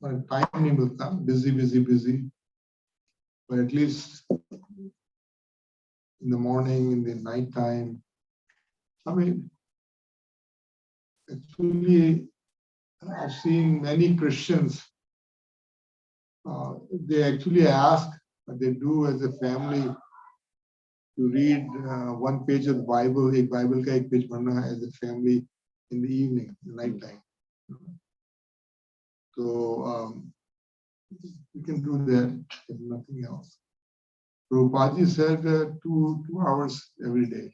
time nahi milta, busy. But at least in the morning, in the night time, I mean, actually, I've seen many Christians, they actually ask what they do as a family to read one page of the Bible, एक Bible का एक page पढ़ना as a family in the evening, the night time. So you can do that if nothing else. Prabhupada said 2 hours every day,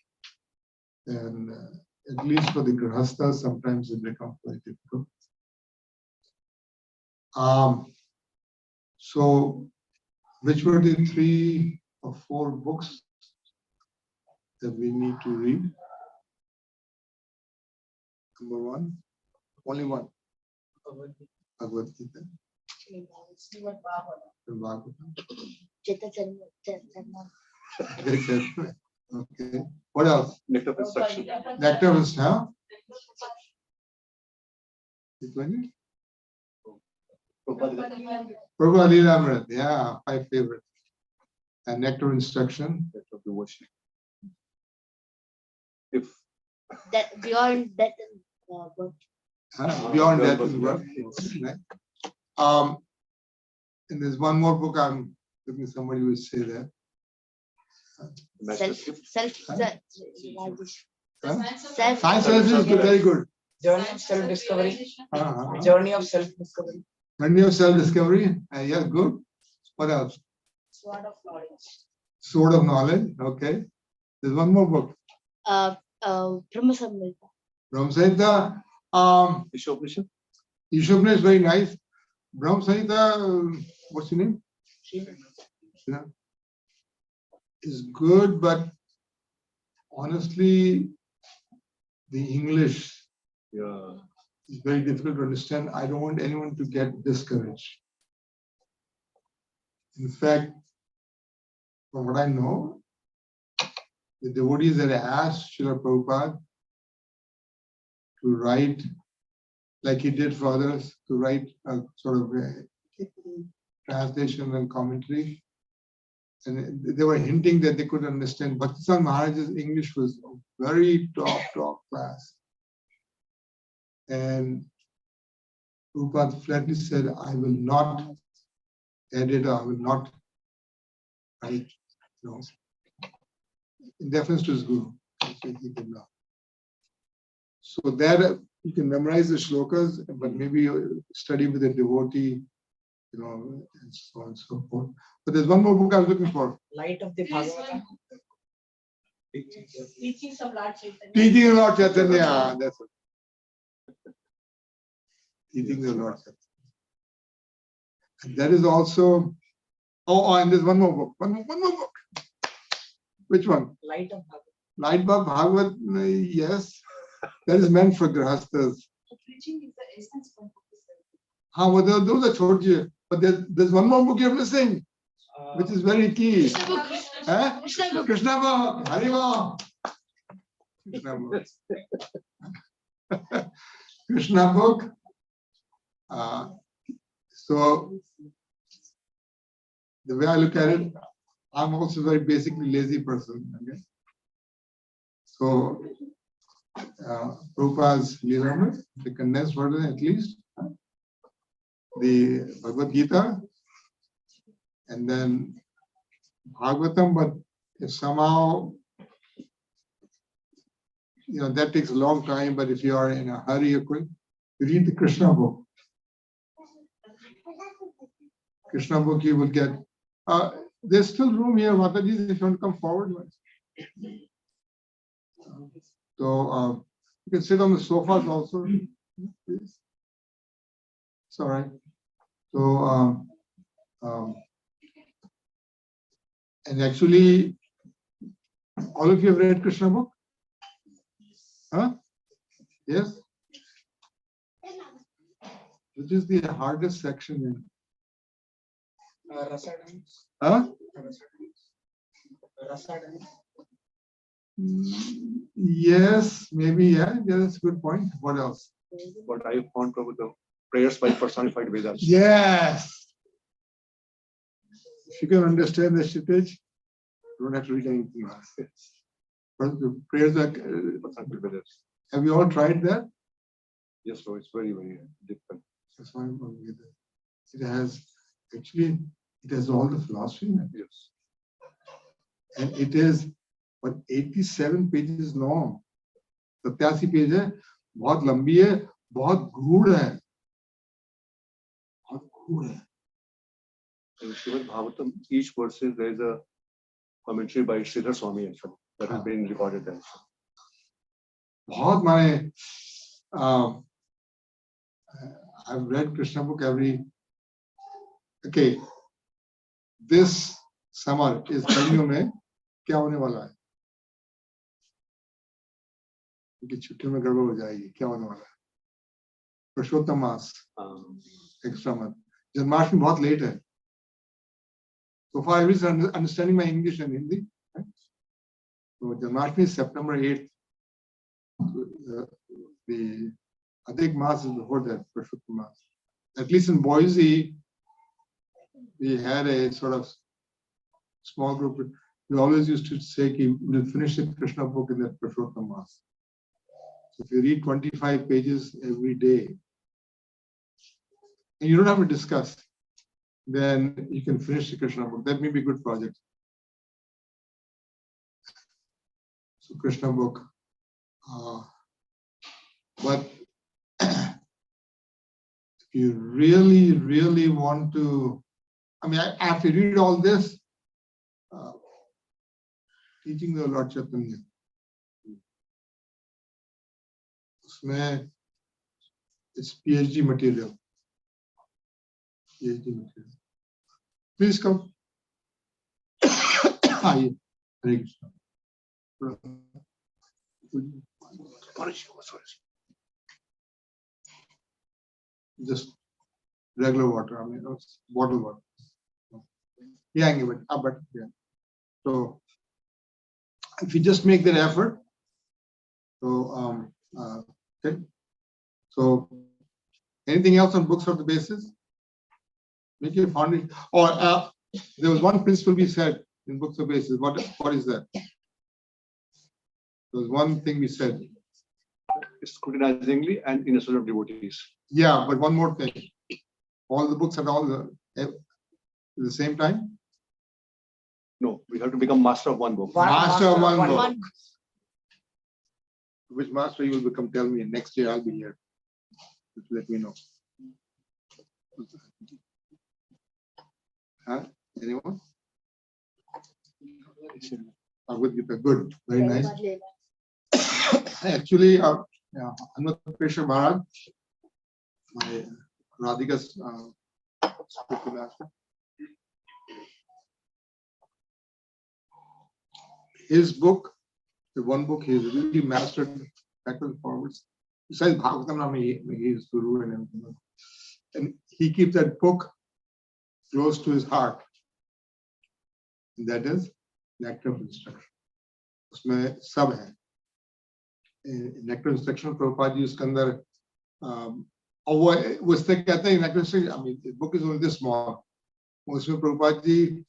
and at least for the grahastas, sometimes it becomes very difficult. So, which were the 3 or 4 books that we need to read? Number 1, only one. Bhagavad Gita. Okay. What else? Nectar of instruction. Nectar of instruction. Prabhupada Leela, yeah, my favorite. And Nectar of Instruction. Nectar of Devotion. If that beyond that beyond that is work. And there's one more book I'm looking, somebody will say that. Science is very good. Journey of self-discovery. Journey of self-discovery. Journey of self-discovery. Yeah, good. What else? Sword of Knowledge. Sword of Knowledge. Okay. There's one more book. Brahma Samhita. Brahma Samhita. Ishopanishad. Ishopanishad is very nice. Brahma Samhita, what's your name? Yeah. Is good, but honestly, the English is very difficult to understand. I don't want anyone to get discouraged. In fact, from what I know, the devotees that asked Srila Prabhupada to write, like he did for others, to write a sort of a translation and commentary. And they were hinting that they could understand. Bhaktisang Maharaj's English was very top class. And Prabhupada flatly said, I will not edit, I will not write, in deference to his guru. So that you can memorize the shlokas, but maybe study with a devotee, and so on and so forth. But there's one more book I was looking for. Light of the Bhagavatam. Teachings of Lord Chaitanya. Teaching of Lord Chaitanya. That's it. Teaching of Lord Chaitanya. And that is also. And there's one more book. One more book. Which one? Light of Bhagavatam. Light of Bhagavatam. Yes. That is meant for grahastas. Preaching is the essence of Those are told you. But there's one more book you're missing, which is very key. Krishna book. Hariva. Krishna book. Krishna book. So the way I look at it, I'm also a very basically lazy person. Okay? So Prabhupada's Leela, the condensed version at least, the Bhagavad Gita, and then Bhagavatam, but if somehow, that takes a long time, but if you are in a hurry, you read the Krishna book. Krishna book you will get. There's still room here, Mataji, if you want to come forward. So you can sit on the sofas also. Please. It's all right. So, and actually, all of you have read Krishna book? Huh? Yes? Which is the hardest section in? Huh? Yes, maybe, yeah, that's a good point. What else? What I found, Prabhupada, Prayers by personified Vedas. Yes. If you can understand the Kshitij, you don't have to read anything else. But the prayers are. Personified Vedas. Have you all tried that? Yes, so it's very, very different. That's why I'm going with it. It has actually it has all the philosophy in it. Yes. And it is but 87 pages long. 87 page है, बहुत लंबी है, बहुत गूढ़ है, बहुत गूढ़ है. In Srimad Bhagavatam, each verse there is a commentary by Sridhar Swami actually that has been recorded there. बहुत माने I've read Krishna book every. Okay, this summer is गर्मियों में क्या होने वाला है? क्योंकि छुट्टियों में गड़बड़ हो जाएगी. क्या होने वाला है? पुरुषोत्तम मास, extra month. जन्माष्टमी बहुत late है. So far, I was understanding my English and Hindi. Right? So Janmashtami is September 8th. The Adhik Maas is before that, Purushottam Maas. At least in Boise, we had a sort of small group. We always used to say, we'll finish the Krishna book in that Purushottam Maas. So if you read 25 pages every day, and you don't have to discuss, then you can finish the Krishna book. That may be a good project. So Krishna book. But if you really, really want to, I mean, after you read all this, teaching the Lord Chaitanya, it's PhD material. PhD material. Please come. Hare Krishna. Just regular water. I mean, bottled water. Yeah, but yeah. So if you just make that effort, so okay. So anything else on books of the basis? Make your foundation. Or there was one principle we said in books of basis. What is that? There was one thing we said. Scrutinizingly and in a sort of devotees. Yeah, but one more thing. All the books at all at the same time? No, we have to become master of one book. Master of one book. Which master you will become? Tell me. Next year I'll be here. Just let me know. Huh? Anyone? Good. Very nice. Actually, Anand Pressure Maharaj, my Radhika's spiritual master, his book, the one book he's really mastered backwards and forwards. Besides Bhagavatam, he is Guru and everything. And he keeps that book close to his heart. And that is Nectar of Instruction. उसमें सब है. Nectar of Instruction Prabhupada ji उसके अंदर और वो इससे कहते हैं Nectar of Instruction. I mean, the book is only this small. उसमें प्रभुपाद जी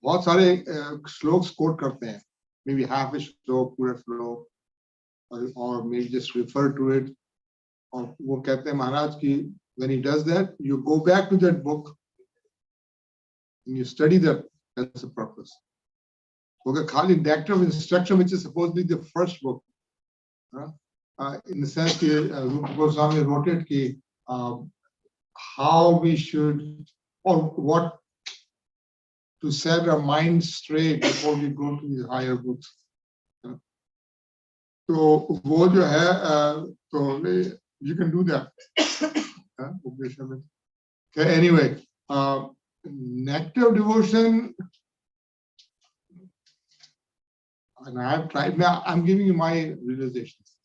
बहुत सारे श्लोक्स कोट करते हैं. Maybe half a श्लोक, पूरा श्लोक, or maybe just refer to it. और वो कहते हैं महाराज की when he does that, you go back to that book and you study that. That's the purpose. Okay, Khali Nectar of Instruction, which is supposed to be the first book, in the sense that Rupa Goswami wrote it, ki, how we should, or what to set our mind straight before we go to the higher books. So, wo jo hai, so you can do that. Okay, anyway, Nectar of Devotion, and I have tried. Now I'm giving you my realizations.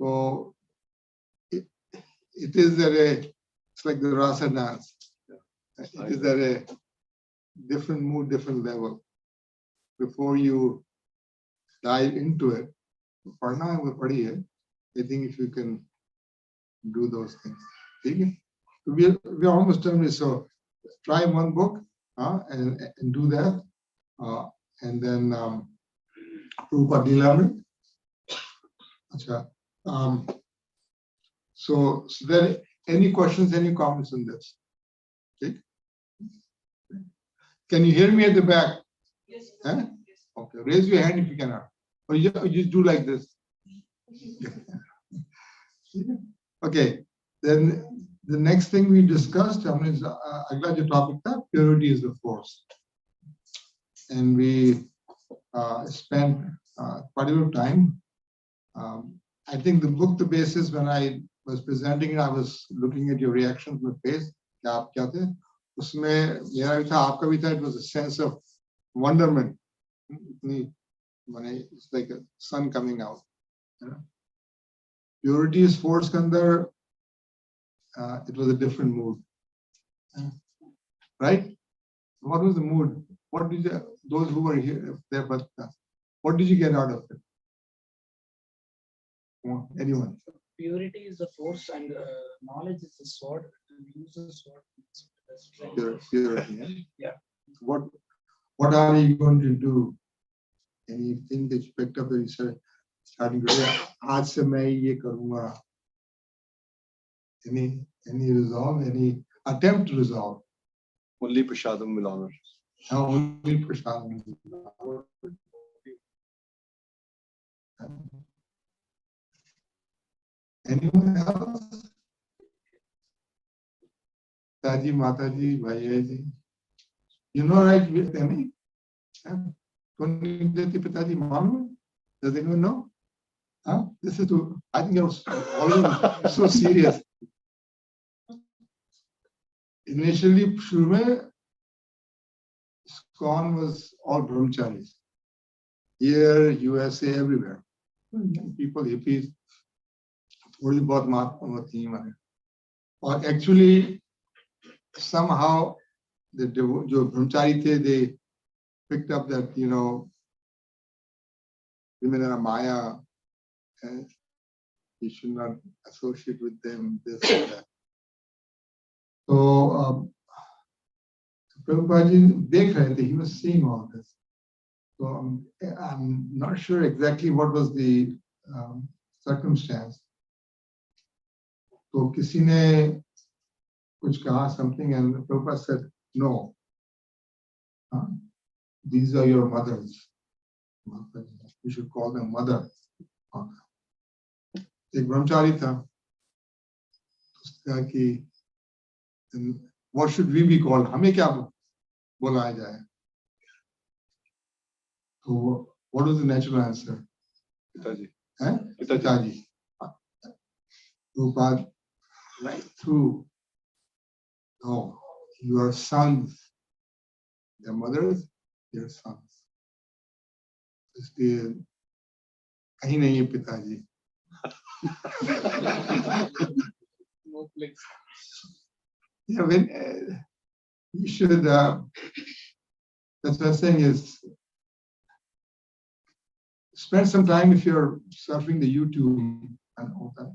So it is it's like the rasa dance. It is at a different mood, different level. Before you dive into it, I think if you can do those things. Okay? We're almost done with, so try one book and do that. And then Prabhupada Leela. Acha. So there any questions, any comments on this? Okay. Can you hear me at the back? Yes. Huh? Okay, raise your hand if you cannot. Or you just do like this. Okay, then the next thing we discussed, I'm glad you topic that purity is the force. And we spent quite a bit of time. I think the book, the basis, when I was presenting it, I was looking at your reactions on the face. क्या आप क्या थे? उसमें मेरा भी था, आपका भी था. It was a sense of wonderment. It's like a sun coming out. Purity is force के अंदर. It was a different mood. Right? What was the mood? What did those who were here there first class? What did you get out of it? Anyone? Purity is the force and knowledge is the sword. And use the sword. Purity. Yeah. What are you going to do? Anything that you picked up that you said, starting to say, आज से मैं ये करूँगा. Any resolve? Any attempt to resolve? Only Prashadam will honor. Only Prashad. Anyone else? Taji, Mataji, Bhaiyaji. You know, right, with any? Pitaji, Manu? Does anyone know? Huh? This is to, I think you're always so serious. Initially, Shrume, ISKCON was all brahmacharis. Here, USA, everywhere. People, hippies, थोड़ी बहुत महात्मा होती हैं. Or actually, somehow, the जो brahmachari थे, they picked up that, women are Maya, and you should not associate with them, this and that. So, Prabhupada ji dekh rahe the, he was seeing all this. So I'm not sure exactly what was the circumstance. So किसी ने कुछ कहा something and Prabhupada said, no. These are your mothers. You should call them mother. एक ब्रह्मचारी था. उसने कहा कि what should we be called? हमें क्या बुलाया जाए? So what was the natural answer? Pitaji. Pitaji. Prabhupada, right through. No, your sons. Their mothers, their sons. इसलिए कहीं नहीं है पिताजी. No place. Yeah, when you should. That's what I'm saying is. Spend some time if you're surfing the YouTube and all that.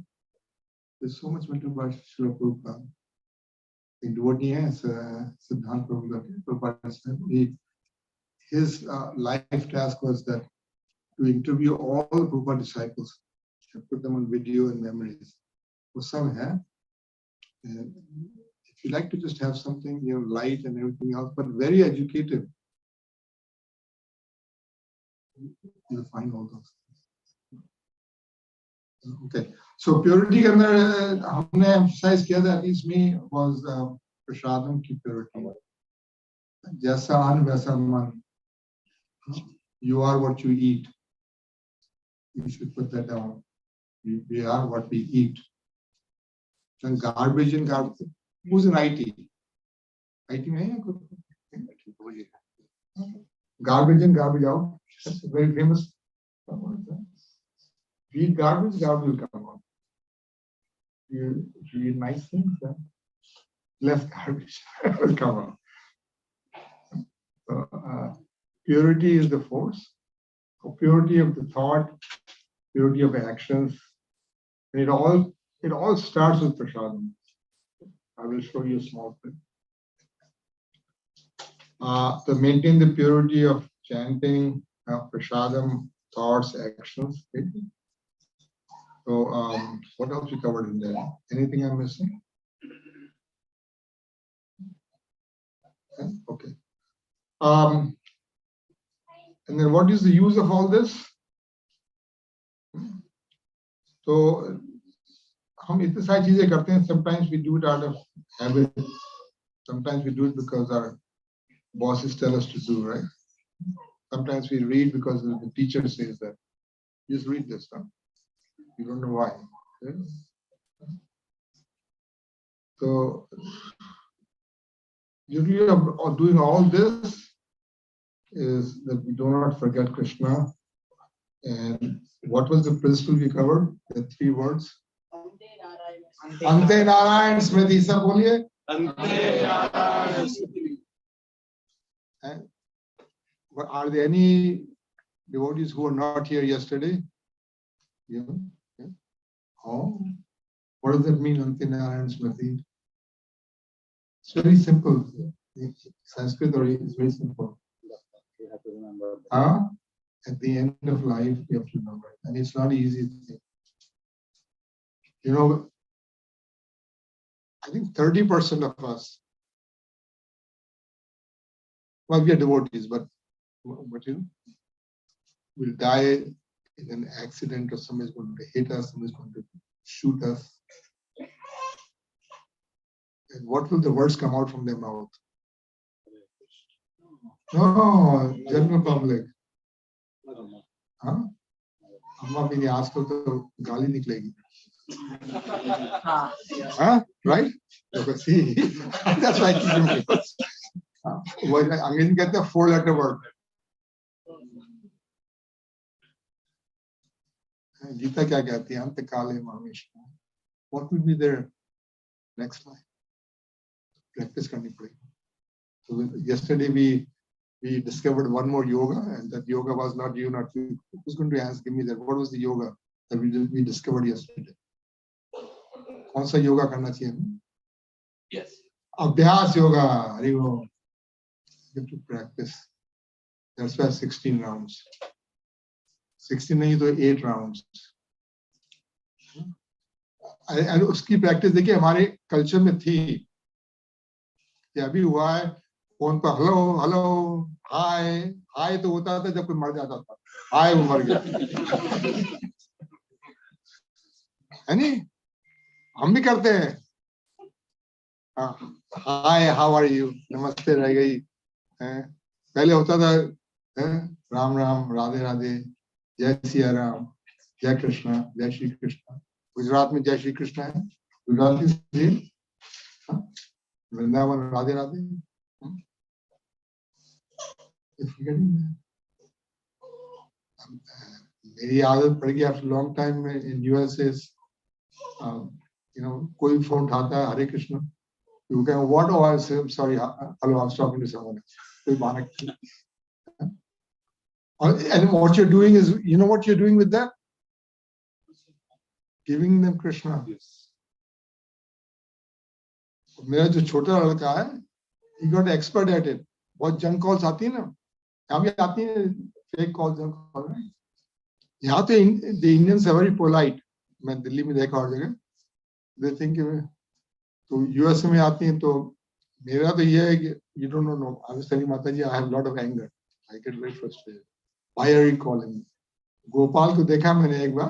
There's so much material by Srila Prabhupada. In devotee has Siddhanta Prabhupada said his life task was that to interview all the Prabhupada disciples and put them on video and memories. For some have. If you like to just have something, light and everything else, but very educative, you'll find all those things. Okay, so purity के अंदर हमने emphasize किया था, at least me, was प्रसादम की purity. जैसा अन्न वैसा मन. You are what you eat. You should put that down. We are what we eat. And garbage in garbage. Who's in IT? IT में है? Garbage in, garbage out. That's a very famous. Eat garbage, garbage will come out. You eat nice things, less garbage will come out. So, purity is the force. So purity of the thought, purity of actions, and it all It all starts with prasadam. I will show you a small thing. To maintain the purity of chanting, prasadam, thoughts, actions. Okay? So, what else we covered in there? Anything I'm missing? Okay. And then what is the use of all this? So, हम इतने सारी चीजें करते हैं. Sometimes we do it out of habit. Sometimes we do it because our bosses tell us to do, right? Sometimes we read because the teacher says that. Just read this stuff. You don't know why. Okay? So, the beauty of doing all this is that we do not forget Krishna. And what was the principle we covered? The 3 words. Ante Narayan Smriti. Sab boliye. But are there any devotees who were not here yesterday? Yeah. Yeah. Oh, what does that mean, Ante Narayan Smriti? It's very simple. Sanskrit is very simple. You have to remember. At the end of life, you have to remember it. And it's not easy thing. You know, I think 30% of us, well, we are devotees, but you know, will die in an accident, or somebody's going to hit us, somebody's going to shoot us. And what will the words come out from their mouth? No, general public. Huh? अम्मा मेरी आजकल तो गाली निकलेगी. Huh? Right? See, that's why I keep doing it. अंग्रेजी कहते हैं 4-letter word. Gita क्या कहती है? अंत काले मामेश्वर. What will be there next time? Practice करनी पड़ेगी. So yesterday we discovered one more yoga, and that yoga was not you, not you. Who's going to ask? Give me that. What was the yoga that we discovered yesterday? कौन सा योगा करना चाहिए? Yes. Abhyas yoga. Hari Om. You have to practice. That's why 16 rounds. 16 नहीं तो 8 rounds. And उसकी practice देखिए हमारे culture में थी. कि अभी हुआ है फोन पर हेलो हाय तो होता था जब कोई मर जाता था. हाय वो मर गया. है नहीं? हम भी करते हैं. हाय हाउ आर यू, नमस्ते रह गई. पहले होता था राम राम, राधे राधे, जय सिया राम, जय कृष्णा, जय श्री कृष्णा. गुजरात में जय श्री कृष्णा है. गुजराती से वृंदावन राधे राधे. मेरी आदत पड़ गई आफ्टर लॉन्ग टाइम में इन यूएस इज कोई फोन उठाता है हरे Krishna. You can what? Oh, I'm sorry. Hello, I was talking to someone. And what you're doing is, you know what you're doing with that? Giving them Krishna. मेरा जो छोटा लड़का है, he got expert at it. बहुत junk calls आती है ना, यहाँ भी आती है फेक कॉल्स, जंक कॉल. यहाँ तो the Indians are very polite. मैं दिल्ली में देखा और जगह, they think तो यूएस में आती हैं तो मेरा तो ये है कि you don't know. I was telling माता जी, I have a lot of anger. I get very frustrated. Why are you calling me? Gopal को देखा मैंने एक बार,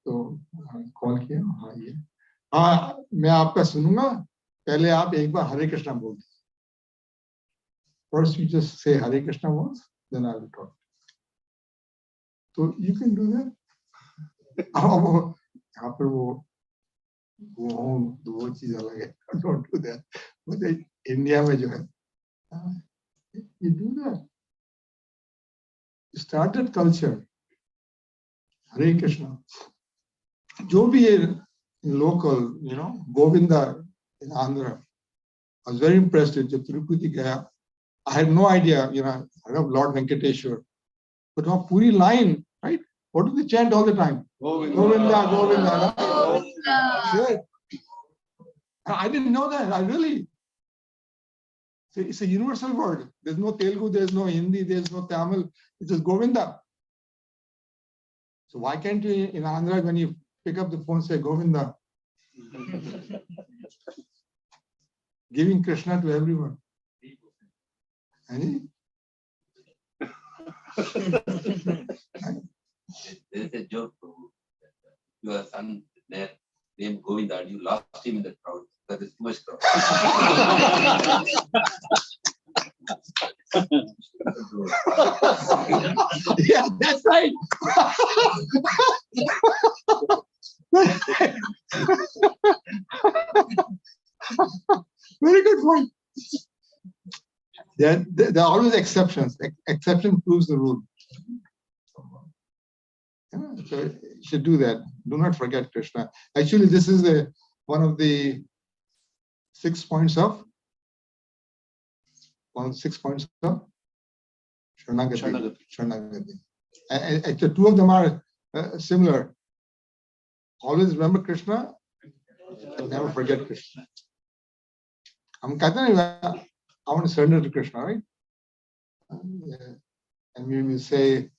तो कॉल किया. हाँ ये, हाँ मैं आपका सुनूंगा, पहले आप एक बार हरे कृष्णा बोल दीजिए. First you just say Hare Krishna once, then I will talk. So you can do that. यहाँ पर वो चीज अलग है. Don't do that. But India में जो है, you do that. You start that culture. Hare Krishna. जो भी है local, Govinda in Andhra. I was very impressed with जब तिरुपति गया. I had no idea, I heard of Lord Venkateshwar. But वहाँ पूरी line, right? What do they chant all the time? Govinda, Govinda. Good. I didn't know that. I really. It's a universal word. There's no Telugu, there's no Hindi, there's no Tamil. It's just Govinda. So why can't you in Andhra, when you pick up the phone, say Govinda? Giving Krishna to everyone. And There is a joke. Your son there named Govinda, and you lost him in the crowd. That is too much crowd. yeah, that's right. Very good point. There are always exceptions. Exception proves the rule. Yeah, so you should do that. Do not forget Krishna. Actually, this is one of the 6 points of Sharanagati. Sharanagati. Actually, two of them are similar. Always remember Krishna and never forget Krishna. I want to surrender to Krishna, right? And we will say,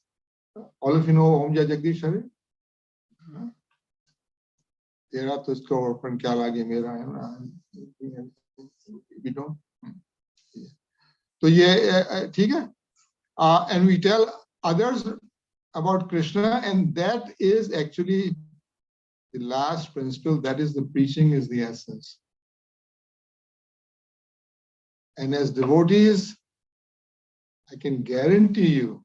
all of you know Om Jai Jagdish Hare? Tera to isko orpan kya lage mera hai. We don't. So yeah, theek hai? And we tell others about Krishna, and that is actually the last principle. That is the preaching is the essence. And as devotees, I can guarantee you,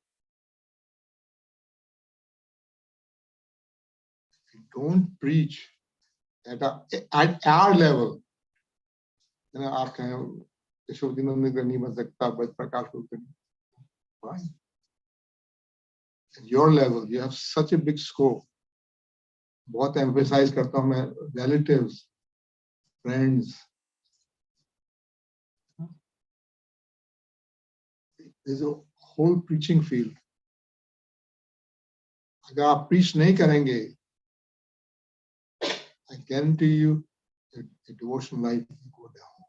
if you don't preach at our level, you know, आप कहें यशोदीनंद नहीं बन सकता, बस प्रकाश fine. At your level, you have such a big scope. बहुत emphasize करता हूँ मैं relatives, friends. There's a whole preaching field. अगर आप preach नहीं करेंगे, I guarantee you, your devotional life will go down.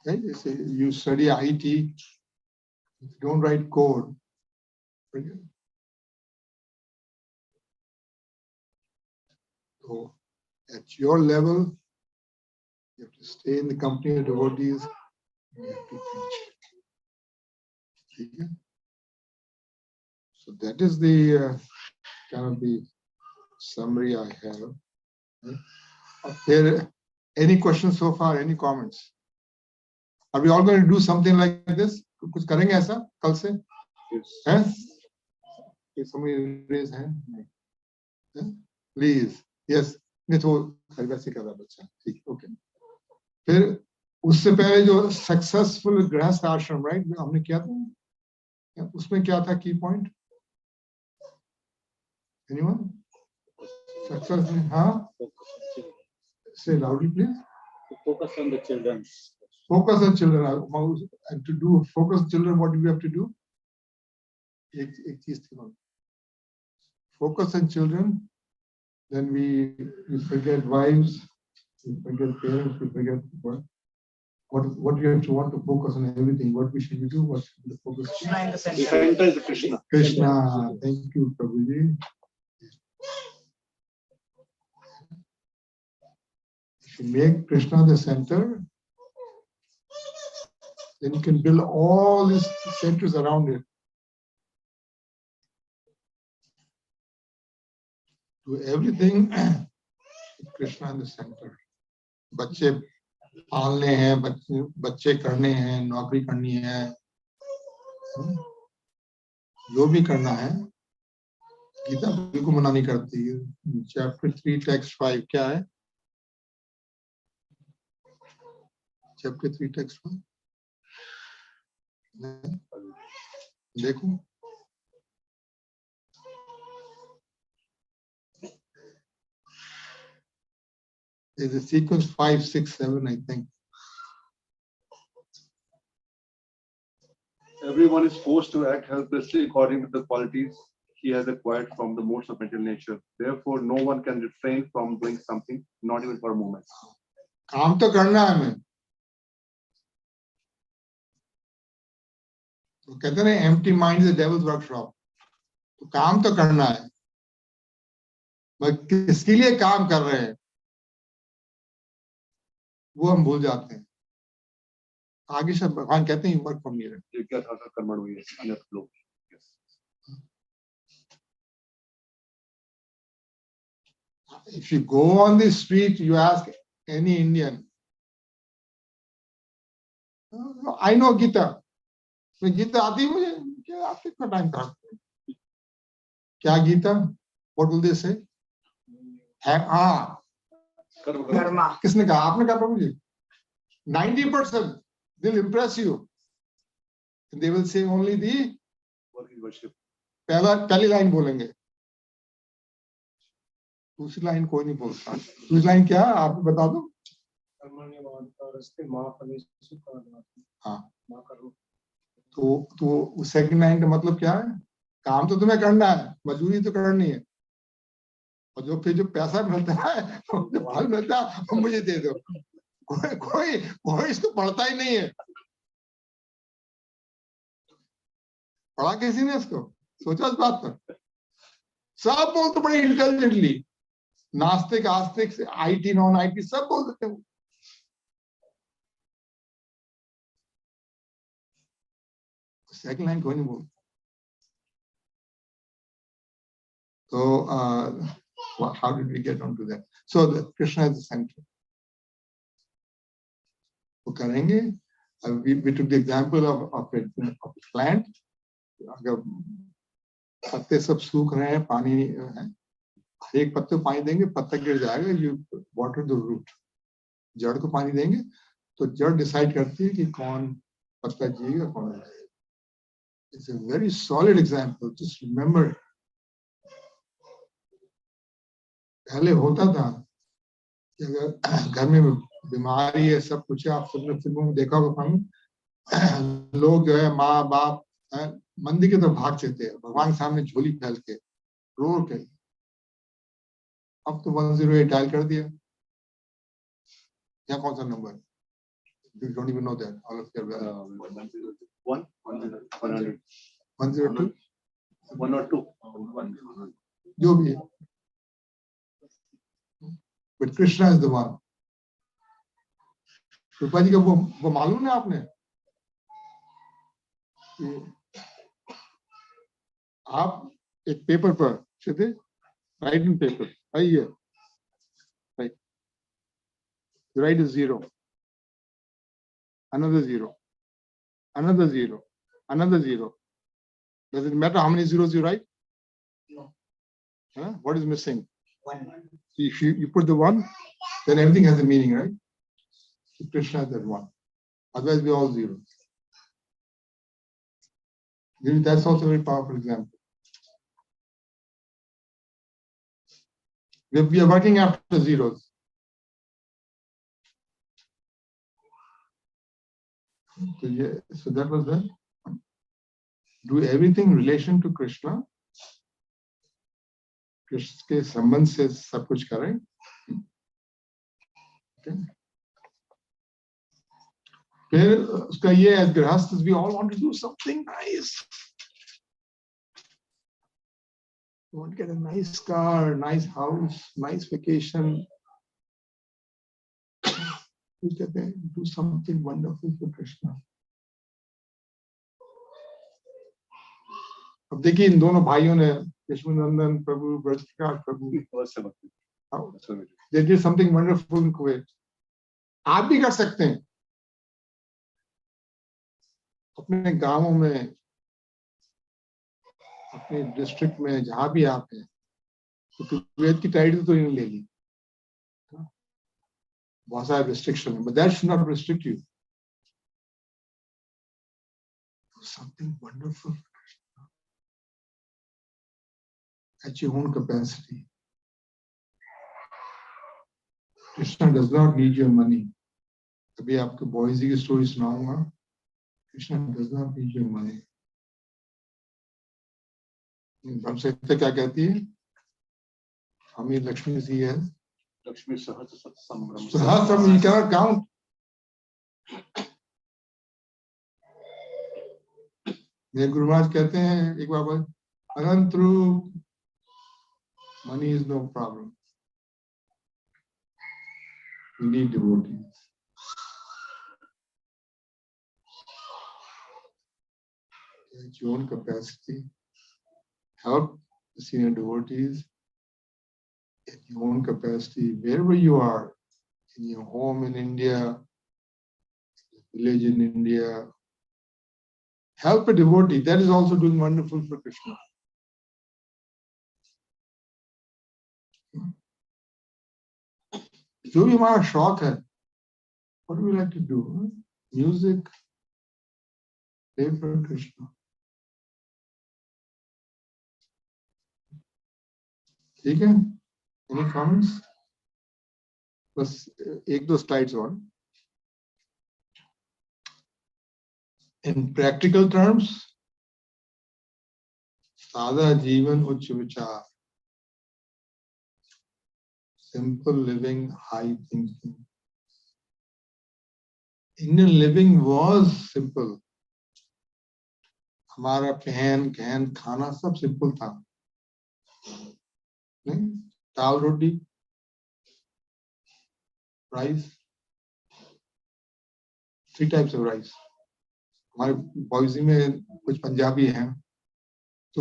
Okay? You study IT, if you don't write code, forget it. So at your level, you have to stay in the company of devotees, and you have to preach. Okay? So that is the kind of the summary I have. There, any questions so far? Any comments? Are we all going to do something like this? कुछ करेंगे ऐसा कल से? हैं? If somebody raise hand, please. Yes. नहीं तो वैसे कर रहा बच्चा. ठीक, okay. फिर उससे पहले जो successful गृहस्थ आश्रम, right? हमने किया था. उसमें क्या था key point? Anyone? Success, huh? Say loudly, please. Focus on the children. Focus on children. And to do focus on children, what do we have to do? Focus on children. Then we forget wives, we forget parents, we forget what we have to want to focus on everything. What we should do? What should we focus on? Krishna in the center. The center is Krishna. Krishna. Thank you, Prabhuji. If you make Krishna the center, then you can build all these centers around it. Do everything with Krishna in the center. बच्चे पालने हैं, बच्चे करने हैं, नौकरी करनी है, जो भी करना है, गीता बिल्कुल मना नहीं करती. Chapter 3, text 5 क्या है? Chapter 3, text 5. देखो. There's a sequence 5, 6, 7, I think. Everyone is forced to act helplessly according to the qualities he has acquired from the modes of material nature. Therefore, no one can refrain from doing something, not even for a moment. काम तो करना है हमें. तो कहते हैं empty mind is the devil's workshop. तो काम तो करना है. मगर किसके लिए काम कर रहे हैं वो हम भूल जाते हैं. आगे से भगवान कहते हैं वर्क फ्रॉम हियर. ये क्या था कर्मण हुई है अन्य लोग. If you go on the street, you ask any Indian, I know Gita. तो गीता आती है मुझे, क्या आप कितना टाइम काटते हैं? क्या Gita? What will they say? हाँ, Karma. किसने कहा? आपने कहा प्रभु जी. 90% they'll impress you. And they will say only the worship. पहली लाइन बोलेंगे. दूसरी लाइन कोई नहीं बोलता. दूसरी लाइन क्या? आप बता दो. हाँ. तो सेकंड लाइन का मतलब क्या है? काम तो तुम्हें करना है, मजदूरी तो करनी है, और जो फिर जो पैसा मिलता है, जो फल मिलता है, वो मुझे दे दो. कोई इसको पढ़ता ही नहीं है. पढ़ा किसी ने इसको? सोचा इस बात पर? सब बोलते बड़े इंटेलिजेंटली. नास्तिक आस्तिक से IT नॉन IT सब बोल देते हैं. सेकंड लाइन कोई नहीं बोलता. So how did we get onto that? So the Krishna is the center. वो करेंगे. We took the example of a plant. अगर पत्ते सब सूख रहे हैं, पानी है, हर एक पत्ते को पानी देंगे, पत्ता गिर जाएगा. You water the root. जड़ को पानी देंगे तो जड़ डिसाइड करती है कि कौन पत्ता जिएगा, कौन नहीं. It's a very solid example. Just remember it. पहले होता था कि अगर घर में बीमारी है, सब कुछ है, आप सबने फिल्मों में देखा होगा, लोग जो है माँ बाप मंदिर की तरफ भागते थे, भगवान के सामने झोली फैल के रो के. अब तो 108 डायल कर दिया. यहाँ कौन सा number? You don't even know that. All of you are 102, 102. जो भी है. But Krishna is the one. कृपा जी का वो मालूम है आपने? आप एक पेपर पर सीधे write in paper. Here, right. You write a 0, another 0, another 0, another 0. Does it matter how many zeros you write? No. Huh? What is missing? 1. If you put the 1, then everything has a meaning, right? So Krishna is that 1. Otherwise, we all zeros. That's also a very powerful example. We are working after zeros. So that was that. Do everything in relation to Krishna. Krishna के संबंध से सब कुछ करें. फिर उसका ये as गृहस्थ, we all want to do something nice. We want to get a nice car, nice house, nice vacation. Do something wonderful for Krishna. अब देखिए इन दोनों भाइयों ने, कृष्णनंदन प्रभु, ब्रजप्रकाश प्रभु, they did something wonderful in Kuwait. आप भी कर सकते हैं. अपने गांवों में, अपने डिस्ट्रिक्ट में, जहां भी आप हैं, तो कुवैत की टाइटल तो नहीं ले ली. बहुत सारे रिस्ट्रिक्शन है, but that should not restrict you. Something wonderful at your own capacity. Krishna does not need your money. अभी आपको बॉयजी की स्टोरी सुनाऊंगा. Krishna does not need your money. Vasantha क्या कहती है? हमें लक्ष्मी सी है. Lakshmi Sahaj Sambram. Sahasram, you cannot count. मेरे गुरु महाराज कहते हैं एक बार अनंत रूप, money is no problem. We need devotees. At your own capacity, help the senior devotees at your own capacity, wherever you are, in your home in India, village in India. Help a devotee. That is also doing wonderful for Krishna. जो भी हमारा शौक है, what do we like to do? Music, play for Krishna. ठीक है? Any comments? बस एक दो slides और. In practical terms, सादा जीवन उच्च विचार. Simple living, high thinking. Indian living was simple. हमारा पहन, कहन, खाना सब simple था. नहीं? दाल रोटी, rice, 3 types of rice. हमारे बॉयजी में कुछ पंजाबी हैं. So,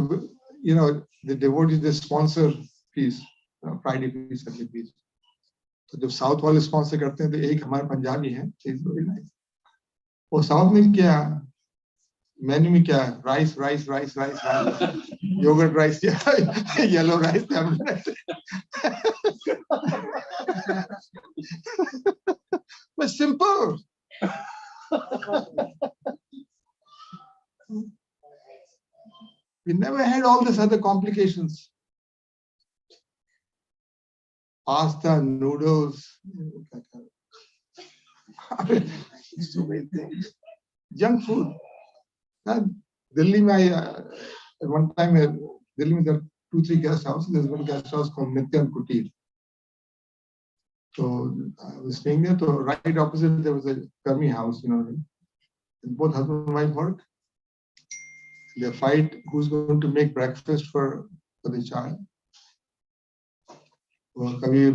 you know, the devotees, they sponsor fees. Friday fees, Sunday fees. तो जब साउथ वाले स्पॉन्सर करते हैं तो एक हमारे पंजाबी हैं, वो साउथ में क्या मेन्यू में क्या rice rice rice rice yogurt rice yellow rice but simple. We never had all this other complications. Pasta, noodles, so many things. Junk food. Delhi, at one time, Delhi, there are 2-3 guest houses. There's one guest house called Nityan Kutir. So I was staying there. So right opposite, there was a Karmi house, you know. And both husband and wife work. They fight who's going to make breakfast for the child. कभी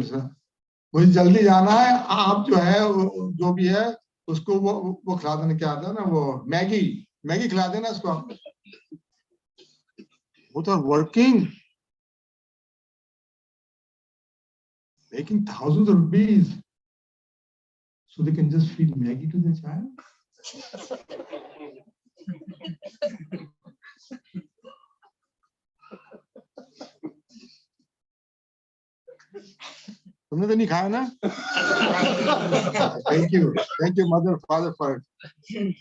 मुझे जल्दी जाना है, आप जो है जो भी है उसको वो खिला देना. क्या आता है ना, वो मैगी खिला देना उसको. Both are working, making thousands of rupees, so they can just feed Maggie to the child. तुमने तो नहीं खाया ना? Thank you, mother, father, for it.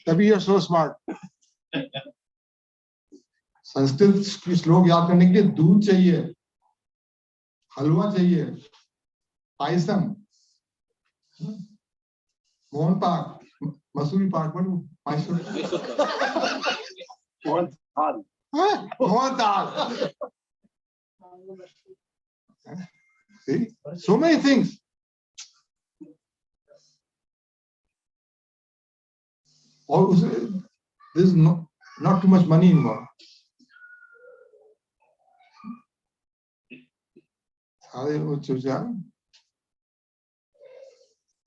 तभी you're so smart. संस्कृत की श्लोक याद करने के लिए दूध चाहिए, हलवा चाहिए, पायसम, मोहन पाक, मसूरी पाक, मोहन दाल. See, so many things. There's not too much money involved.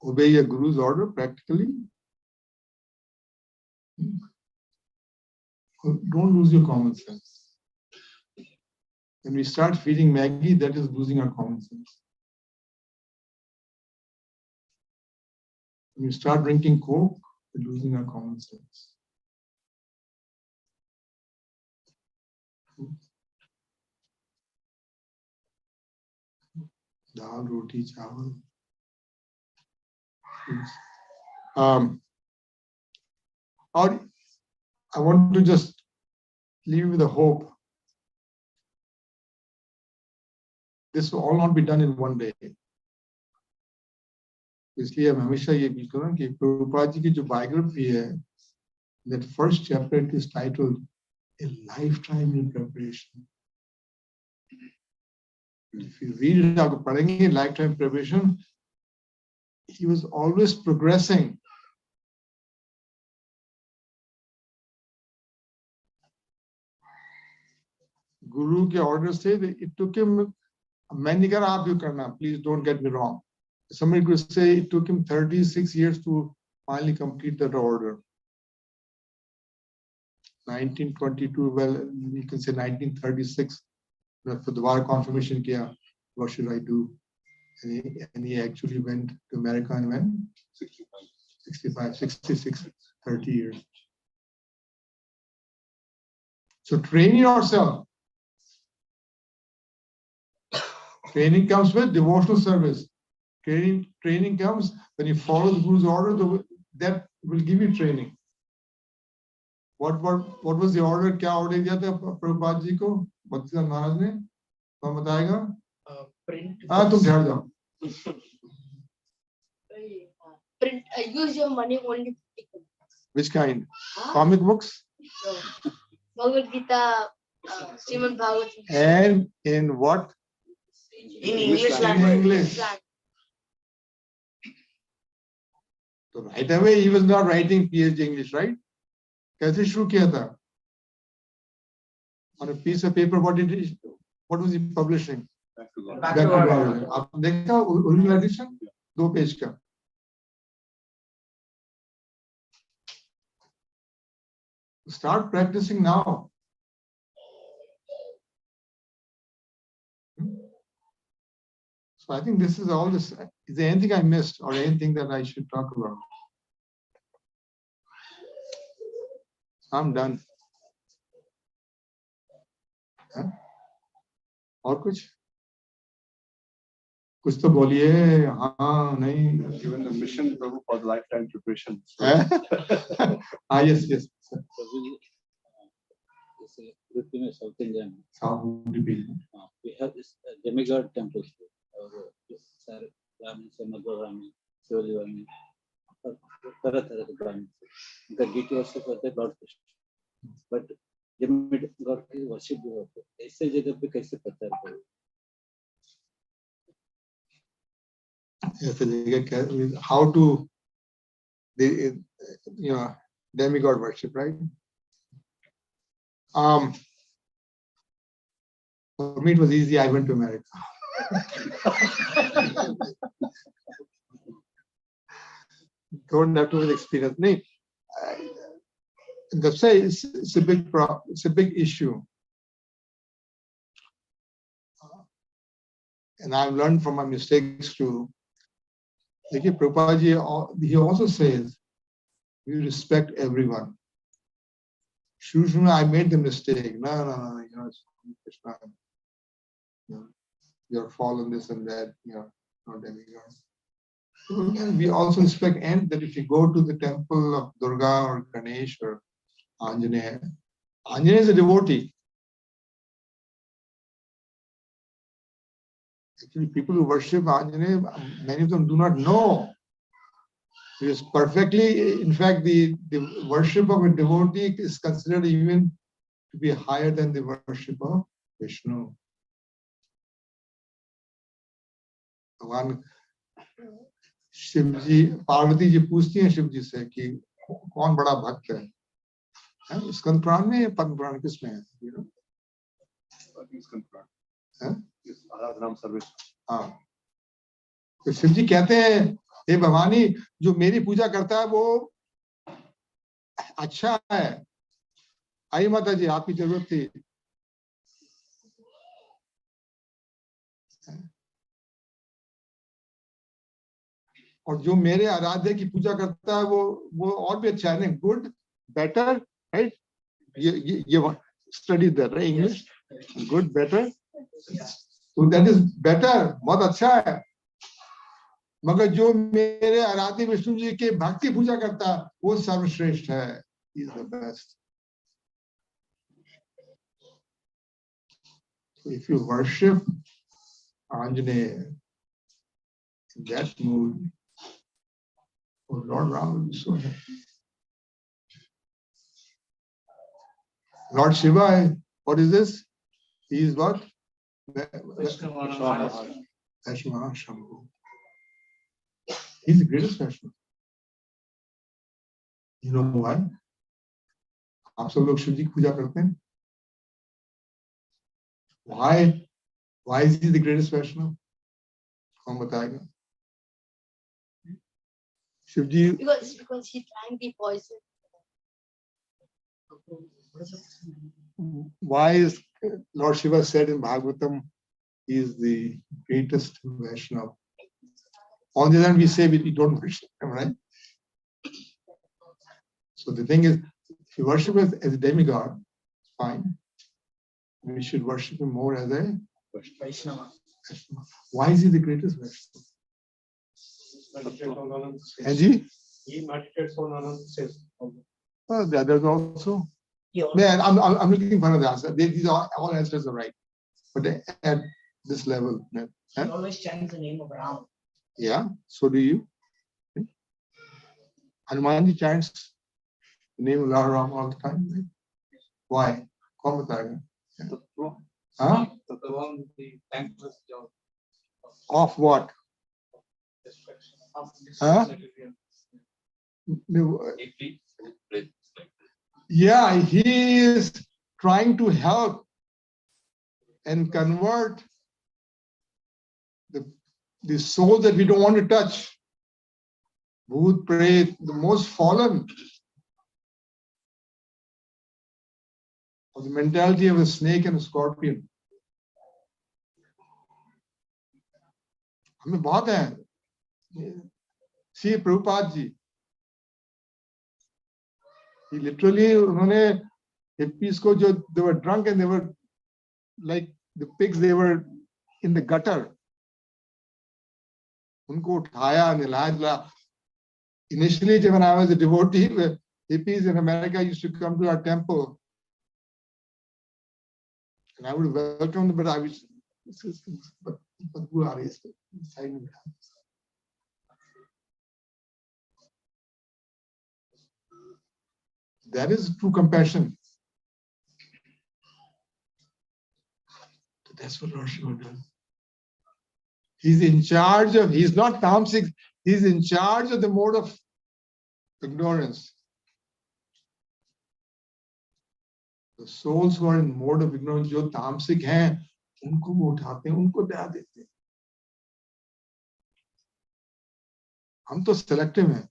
Obey your guru's order practically. Don't lose your common sense. When we start feeding Maggie, that is losing our common sense. When we start drinking Coke, we're losing our common sense. Dal, roti, chawal. Or I want to just leave you with a hope. This will all not be done in one day. इसलिए हम हमेशा ये भी करें कि प्रभुपाद जी की जो biography है, That first chapter it is titled A Lifetime in Preparation. If you read it, aapko padhenge lifetime preparation, he was always progressing. Guru ke orders say that it took him, main nahi kar aap bhi karna, please don't get me wrong. Somebody could say it took him 36 years to finally complete that order. 1922, well, you can say 1936, for the war confirmation kiya, what should I do? And he actually went to America and when? 65, 66, 30 years. So train yourself. Training comes with devotional service. Training comes when you follow the Guru's order, that will give you training. What was the order? क्या order दिया था प्रभुपाद जी को? भक्तिदास महाराज ने? कौन बताएगा? Print. हाँ, तुम ठहर जाओ. Print. Use your money only. Which kind? Huh? Comic books? Bhagavad Gita, Srimad Bhagavatam. And in what? In English In language. English. So right away he was not writing PhD English, right? कैसे शुरू किया था? On a piece of paper, what was he publishing? Back to God. Back to God. आपने देखा original edition? 2 page का. Start practicing now. So I think this is all this. Is there anything I missed or anything that I should talk about? I'm done. Huh? और कुछ? कुछ तो बोलिए. हाँ नहीं. Given the mission Prabhu for the lifetime preparation. Yes. Within South Indian, South Indian. we have this demigod temples. Rami, Shivalivami, तरह तरह के Brahmins. उनका डीटी वर्शिप होता है लॉर्ड कृष्ण. बट demigod की वर्शिप भी होता है. ऐसे जगह पे कैसे प्रचार करें? How to demigod worship, right? For me it was easy. I went to America. Don't have to experience. No, that's why it's a big issue. And I've learned from my mistakes too. Like Prabhupada ji, he also says, we respect everyone. Shushma, I made the mistake. No, Krishna, you're fallen this and that, not demigod. We also respect, and that if you go to the temple of Durga or Ganesh or Anjaneya is a devotee. Actually, people who worship Anjaneya, many of them do not know. It is perfectly, in fact, the worship of a devotee is considered even to be higher than the worship of Vishnu. One Shivji Parvati ji पूछती हैं शिव जी से कि कौन बड़ा भक्त है? स्कंद पुराण में या पद्म पुराण किसमें है? हाँ, तो शिव जी कहते हैं, हे भवानी, जो मेरी पूजा करता है वो अच्छा है. आई माता जी, आपकी जरूरत थी. और जो मेरे आराध्य की पूजा करता है वो और भी अच्छा है. Good, better, right? ये study that, right? English good, better, तो दैट इज बेटर, बहुत अच्छा है. मगर जो मेरे आराध्य विष्णु जी के भक्ति पूजा करता है वो सर्वश्रेष्ठ है. He is the best. So if you worship Anjaneya in that mood, oh, Lord Ram will be so happy. Lord Shiva, what is this? He is what? Vaishnava. Vaishnava Shambhu. He's the greatest Vaishnava. You know why? आप सब लोग शिव जी की पूजा करते हैं. Why is he the greatest Vaishnava? कौन बताएगा? शिव जी. Because he drank the poison. Why is Lord Shiva said in Bhagavatam, he is the greatest Vaishnava? On the other hand, we say we don't worship him, right? So the thing is, if you worship him as a demigod, it's fine. We should worship him more as a Vaishnava. Vaishnava. Why is he the greatest Vaishnava? And He meditates on Anand says. the others also. He also- Man, I'm looking for another answer. These are all answers are right, but at this level, man. he always chants the name of Ram. Yeah, so do you. Hanumanji chants the name of Lord Ram all the time. Right? Why? कौन बताएगा? Huh? Of what? Huh? Yeah, he is trying to help and convert the soul that we don't want to touch. Bhoot, Pret, the most fallen of the mentality of a snake and a scorpion. हमें बहुत है. See Prabhupada ji. He literally, उन्होंने hippies को जो they were drunk and they were like the pigs, they were in the gutter. उनको उठाया, निलाया, दिलाया. Initially, when I was a devotee, hippies in America used to come to our temple, and I would welcome them, but I was, but who are these? That is true compassion. That's what Lord Shiva does. He's in charge of, he's not tamasic, he's in charge of the mode of ignorance. The souls who are in mode of ignorance, जो तामसिक हैं, उनको वो उठाते हैं, उनको दया देते हैं. हम तो selective हैं,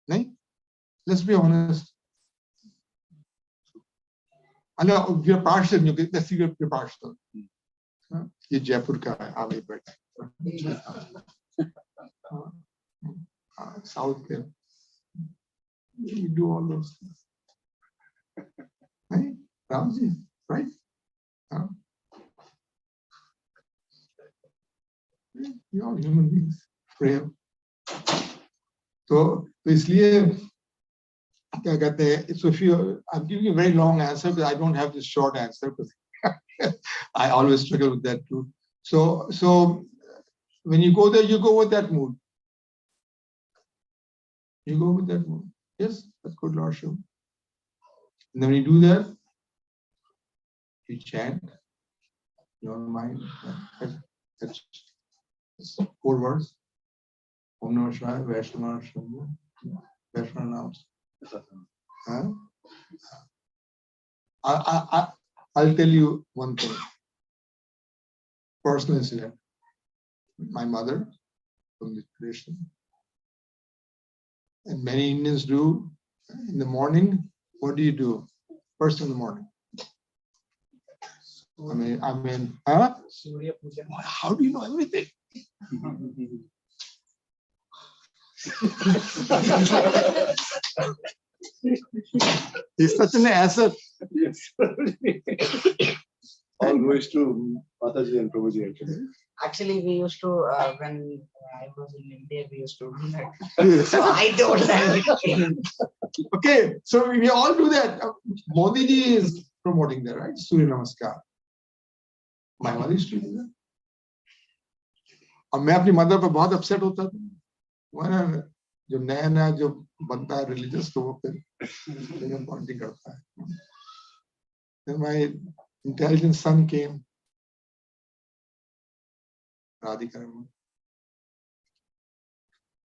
नहीं? Let's be honest. I know we are partial. Let's see, we're partial. ये जयपुर का है, आगे बैठे. South के. We do all those things. Right? Ramji, right? We all human beings, frail. तो इसलिए क्या कहते हैं? So if you, I'm giving you a very long answer, but I don't have this short answer because I always struggle with that too. So when you go there, you go with that mood. You go with that mood. Yes, that's good, Lord Shiva. And then when you do that, you chant your mind. That's 4 words. Om Namah Shivaya, Vaishnava Shambhu, Vaishnava names. Huh? I'll tell you one thing. Personal incident. My mother from the tradition, and many Indians do in the morning. What do you do first in the morning? I mean, huh? Surya Puja. How do you know everything? He's such an asset. Yes. All goes to Mataji and Prabhuji actually. Actually, we used to, when I was in India, we used to do that. So I don't have it. Okay, so we all do that. Modi ji is promoting that, right? Surya Namaskar. My mother used to do that. और मैं अपनी mother पर बहुत upset होता था. जो नया नया जो बनता है religious तो वो फिर पॉइंटिंग करता है. Then my intelligent son came. Radhika में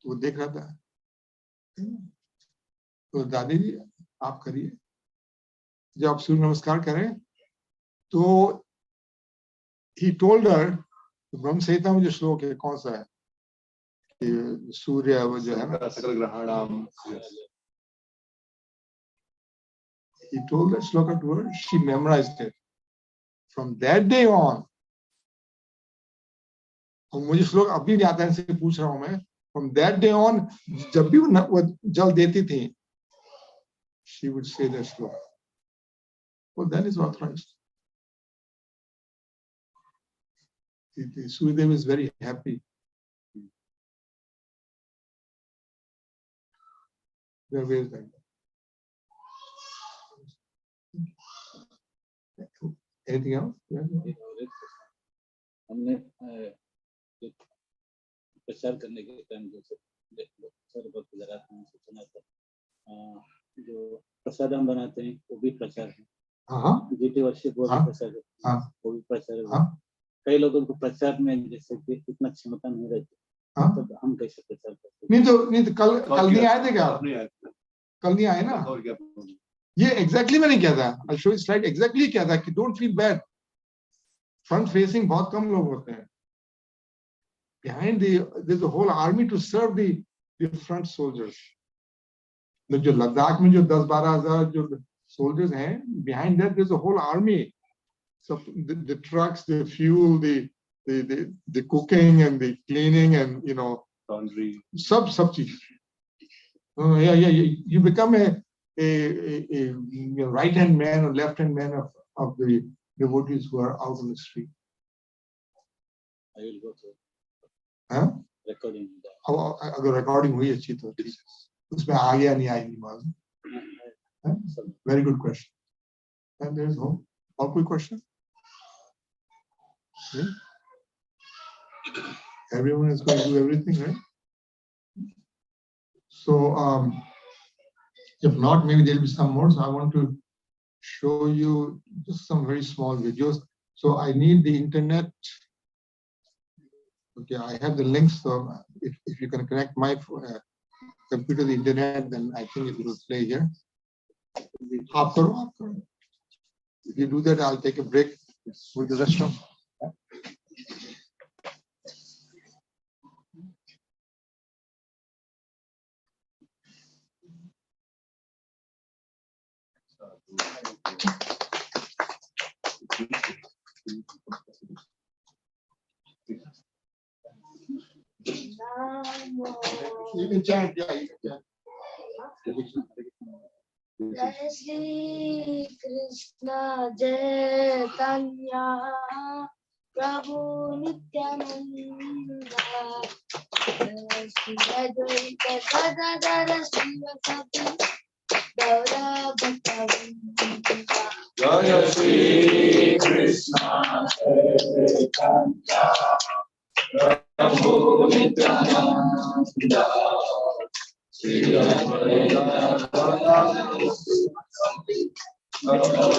तो वो देख रहा था. तो दादी जी आप करिए. जब आप सूर्य नमस्कार करें तो he told her, ब्रह्म संहिता में जो श्लोक है कौन सा है कि सूर्य वो जो है ना सकल ग्रहणाम. he told that shloka to her, she memorized it. From that day on, और मुझे श्लोक अभी भी आता है, इनसे पूछ रहा हूं मैं. From that day on, जब भी वो जल देती थी, she would say that shloka. Well, that is authorized. Suryadev is very happy. Where is that? Anything else? हमने प्रचार करने के टाइम जैसे सर बहुत गुजरात में सुना था जो प्रसाद हम बनाते हैं वो भी प्रचार है. हाँ. जीटी वर्षिप वो भी प्रचार है. वो भी प्रचार है. कई लोगों को प्रचार में जैसे कि इतना क्षमता नहीं रहती तो हम कैसे प्रचार करते हैं. नहीं तो कल नहीं आए थे क्या? कल नहीं आए ना. और क्या? ये एग्जैक्टली मैंने किया था. I'll show you slide. Exactly किया था कि don't feel bad. Front facing बहुत कम लोग होते हैं. Behind there's a whole army to serve the front soldiers. जो लद्दाख में जो 10-12 हजार जो soldiers हैं, behind that there's a whole army. So the trucks, the fuel, the cooking and the cleaning and Laundry. सब चीज. Yeah. You become a right hand man or left hand man of the devotees who are out on the street. I will go to हाँ? recording. अगर recording हुई अच्छी तो ठीक. उसमें आ गया नहीं आई नहीं मालूम. Very good question. And there's no. और कोई question? Everyone is going to do everything, right? So if not, maybe there'll be some more. So I want to show you just some very small videos. So I need the internet. Okay, I have the links. So if you can connect my computer to the internet, then I think it will play here. आप करो. If you do that, I'll take a break with the restaurant. You can chant, yeah, you can chant. Jai Shri Krishna Chaitanya Prabhu Nityananda Jai Shri Advaita Gadadhara Srivasati Gaura Bhaktavinda Jai Shri Krishna Chaitanya Prabhu Nityananda Shri Advaita Gadadhara Srivasati Gaura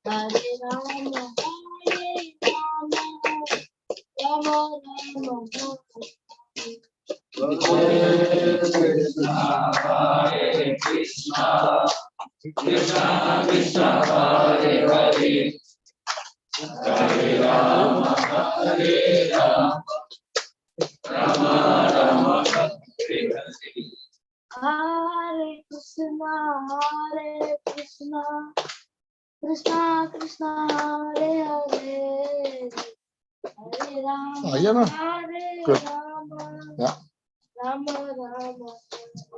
Hare Rama, Hare Rama, Rama Rama, Hare Krishna, Hare Krishna, Krishna Krishna, Hare Hare, Hare Rama, Hare Rama, Rama Rama, Hare Hare. Hare Krishna, Krishna Krishna, Hare Hare, Hare Rama, Hare Good. Rama, Yeah. Rama Rama,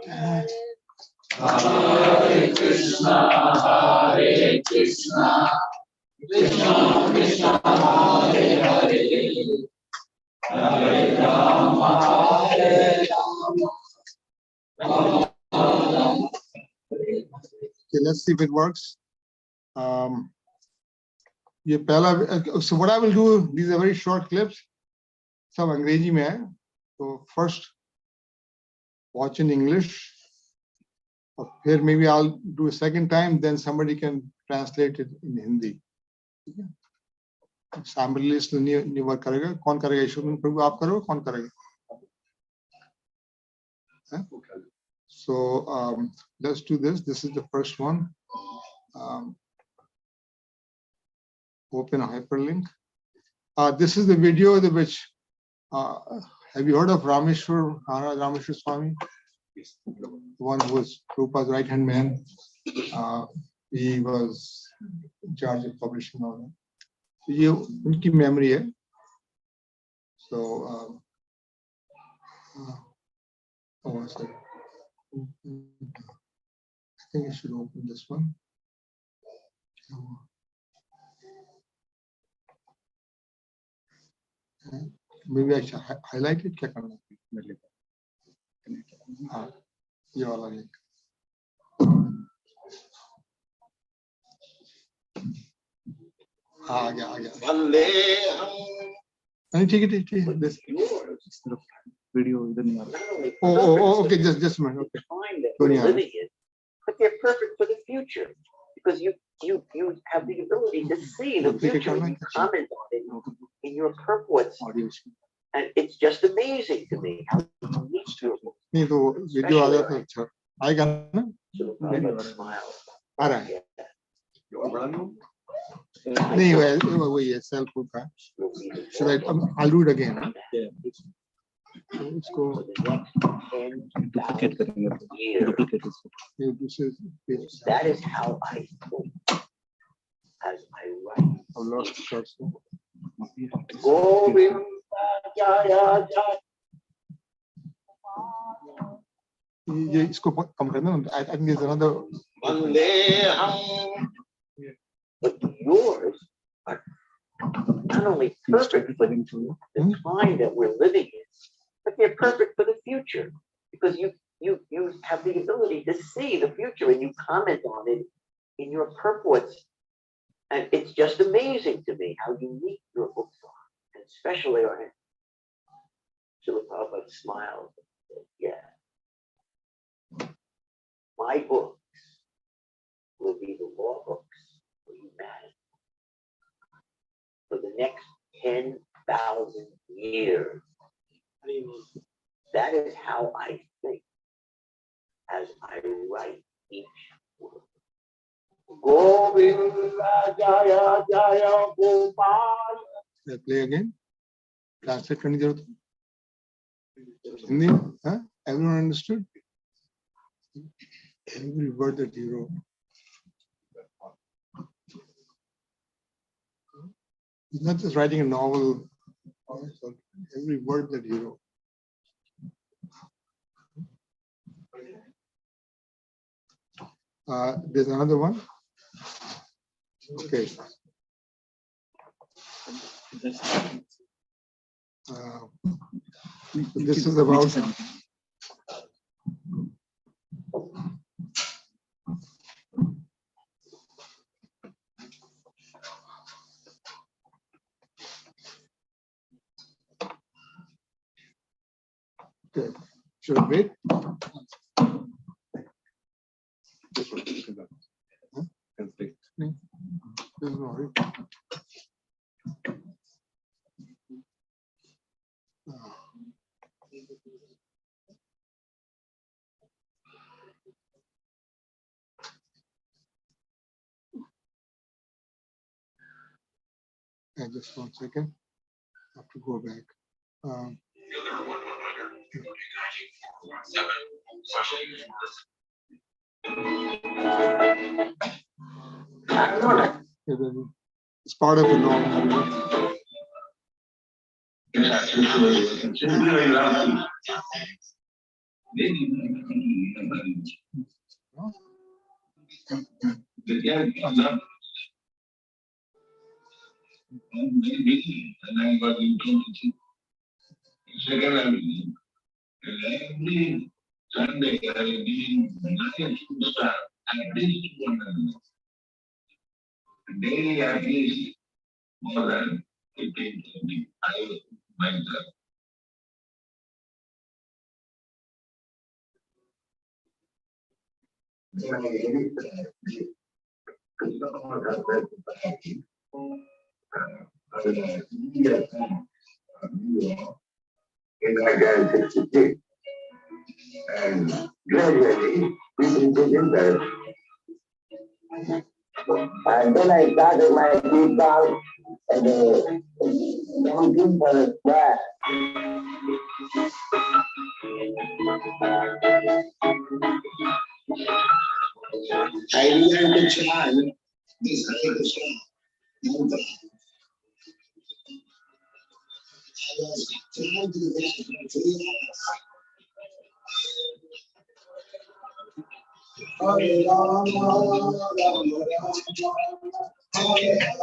Hare Hare Krishna, Hare Krishna, Krishna Krishna, Hare Hare, Hare Rama, Hare Rama, Rama Rama, Hare Hare. Okay, let's see if it works. ये पहला, so what I will do, these are very short clips. सब अंग्रेजी में है. So first watch in English. Here maybe I'll do a second time, then somebody can translate it in Hindi. Simultaneously नहीं work करेगा. कौन करेगा? ईश्वर प्रभु आप करो, कौन करेगा? So let's do this. This is the first one. Open a hyperlink. This is the video which have you heard of Rameshwar Swami? Yes. The one who was Prabhupada's right-hand man. He was in charge of publishing all that. So ये उनकी memory है. So oh, sorry. I think I should open this one. Maybe I should highlight it. क्या करना है? हाँ, ये वाला link. हाँ, आ गया. नहीं ठीक है. This. Video इधर नहीं आ रहा. Oh, okay. Just a minute. Okay. Time that we're living in, but they're perfect for the future because you have the ability to see the future and you comment on it in your purports, Audio. and it's just amazing to me how unique your नहीं तो video आ जाता है. अच्छा आएगा ना? smile. आ रहा है. You नहीं वही है self का. Should I'll do it again. Huh? Yeah. तो इसको Duplicate करेंगे. Duplicate इसको. this is That is how I think as I write. I've lost the cursor. Govinda Jaya Jaya. ये इसको कम करना. I think there's another. But yours are not only perfect for the time that we're living in, but they're perfect for the future because you have the ability to see the future and you comment on it in your purports, and it's just amazing to me how unique your books are, and especially on it. Srila Prabhupada smiled. Yeah, my books will be the law books for humanity for the next 10,000 years. That is how I think as I write each word. Govinda Jaya Jaya Gopal. Play again. Translate करने की जरूरत है. Hindi, huh? Everyone understood? Every word that you wrote. He's not just writing a novel. Every word that you wrote. There's another one. Okay. This is about. Okay. Should I wait? Just 1 second. I have to go back. It's part of the novel. at least 200 minutes. Daily at least more than 15 to 20. I myself. In 1963. And gradually, people took interest. And then I started my deep dive and looking for the square. I began to chant this Hare Krishna mantra. I was chanting that for 3 hours. Hare Rama, Rama Rama, Hare Hare.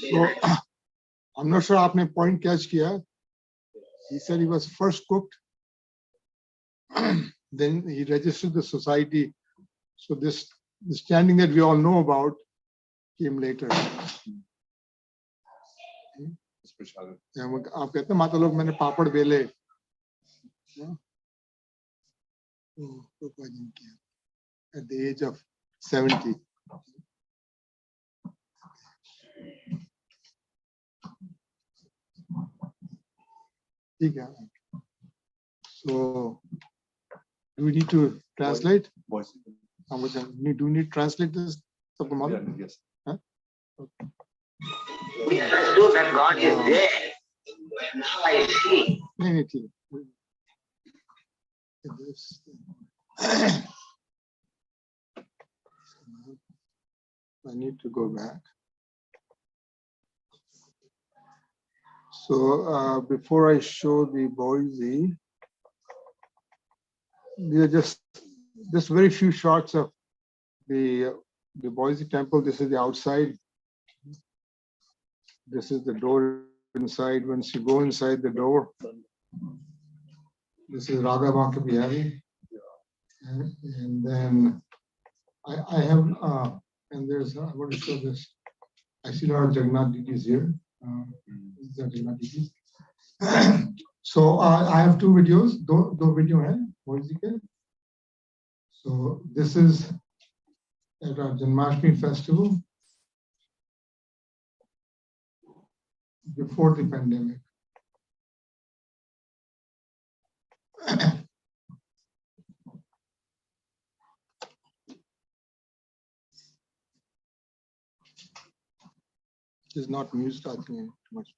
So, I'm not sure आपने point catch किया. He said he was first cooked, then he registered the society. So this standing that we all know about came later. या आप कहते हैं माता लोग मैंने पापड़ बेले at the age of 70. ठीक है. So do we need to translate? Do we need to translate this? Yes. Huh? Okay. We understood that God is there. But now I see. Anything. I need to go back. So before I show the Boise, these are just very few shots of the Boise temple. This is the outside. This is the door inside. Once you go inside the door, this is Radha Banka Bihari. And then I have, and there's, I want to show this. I see a lot of Jagannath deities here. These are Jagannath deities. So I have two videos. Do video hai, Boise ke. So this is at our Janmashtami festival before the pandemic. Is not used, I think, too much.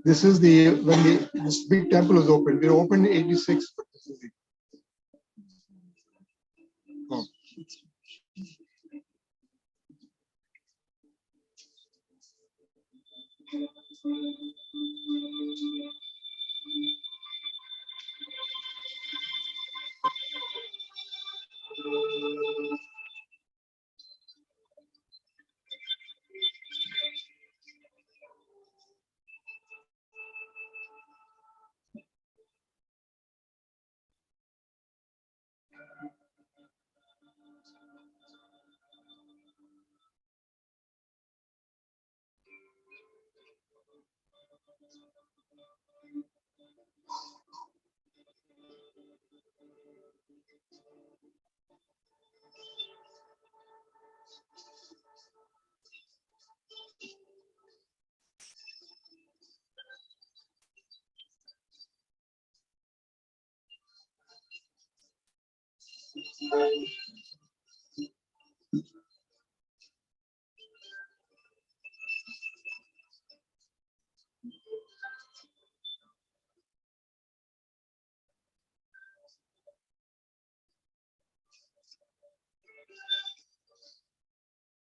This is when this big temple was opened. We opened in 86. But this is oh.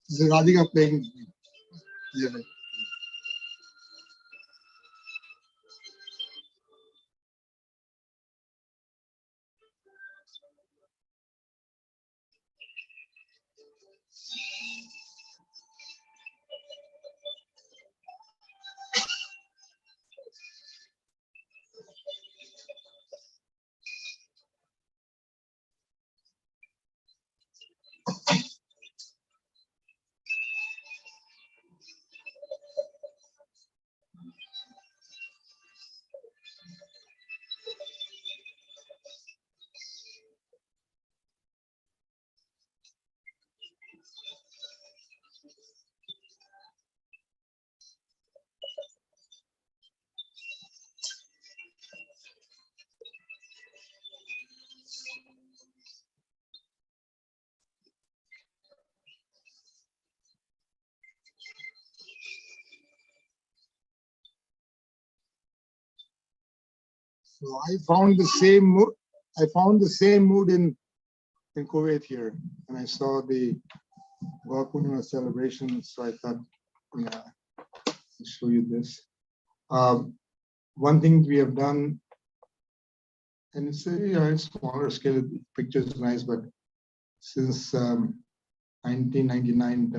This is Radhika playing. Yeah. So I found the same mood. I found the same mood in Kuwait here, and I saw the Gopurnima celebration. So I thought, yeah, I'll show you this. One thing we have done, and it's a smaller scale. The picture is nice, but since 1999,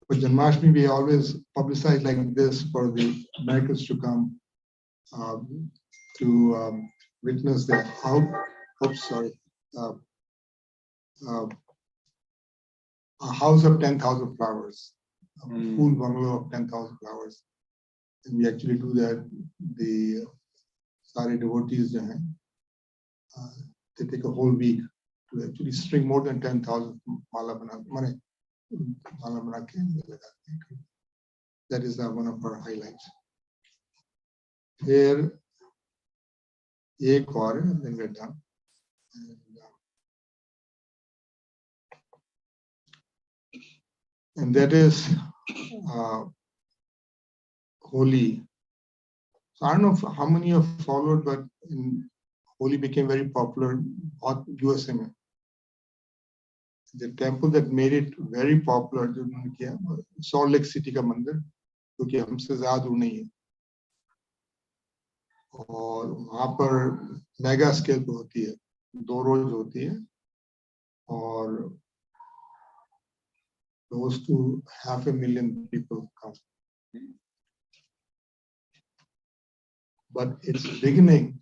for Janmashtami, we always publicize like this for the Americans to come to witness the a house of 10,000 flowers, a full bungalow of 10,000 flowers. And we actually do that. The Sari devotees, they take a whole week to actually string more than 10,000 mala bana ke. That is one of our highlights. Here, and then we're done. And that is Holi. So I don't know how many have followed, but Holi became very popular in USA. The temple that made it very popular Salt Lake City का मंदिर, क्योंकि हमसे ज़्यादा दूर नहीं है, और वहाँ पर मेगा स्केल पे होती है, 2 रोज होती है, और close to 500,000 people come. But its beginning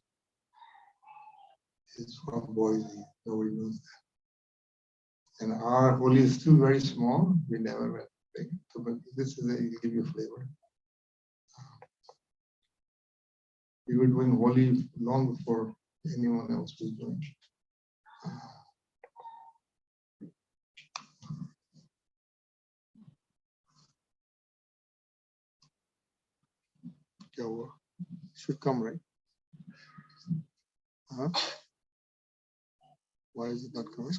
is from Boise. Nobody knows that. And our Holi is still very small. We never went big. So, but this is will give you a flavor. We were doing Holi long before anyone else was doing. Should come, right? Huh? Why is it not coming?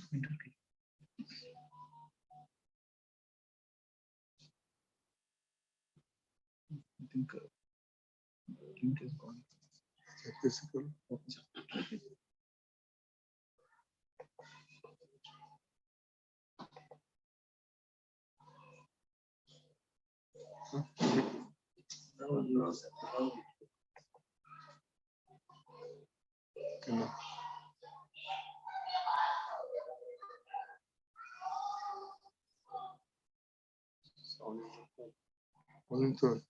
I think link is gone. Is it physical? Huh? No. Volunteer.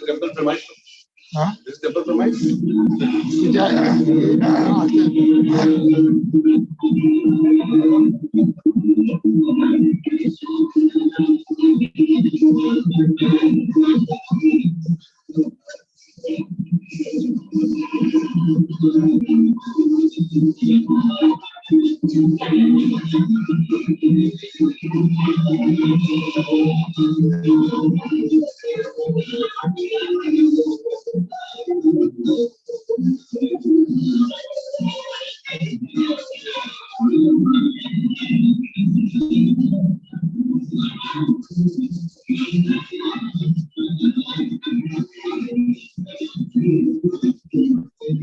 Temple premise. Huh? This temple premise.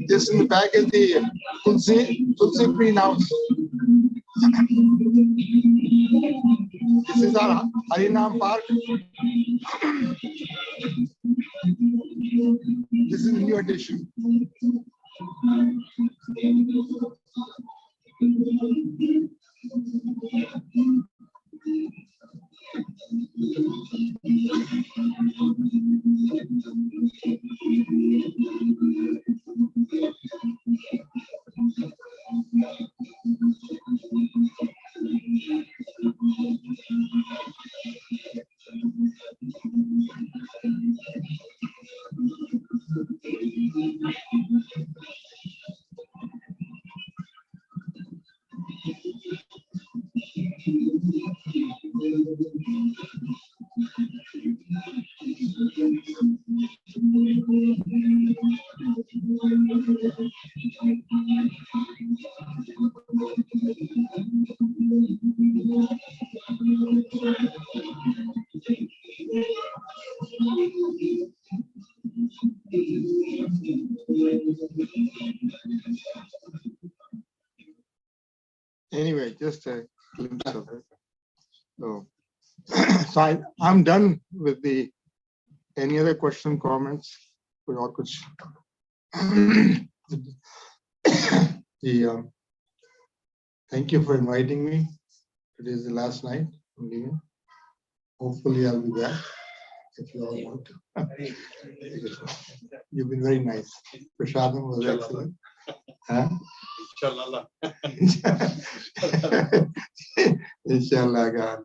This in the back is the Tulsi greenhouse. This is our Harinam Park. This is the new addition. Anyway, just a glimpse of it. So, I'm done with the, any other question, comments? Or kuch? Thank you for inviting me. Today is the last night I'm leaving. Hopefully I'll be back if you all want to. You've been very nice. Prashadam was excellent. Huh? Inshallah, God.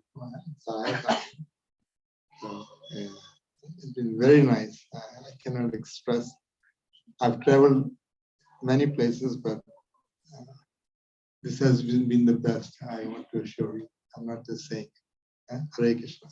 So, yeah, it's been very nice. I cannot express. I've traveled many places, but this has been the best. I want to assure you. I'm not just saying. Hare Krishna.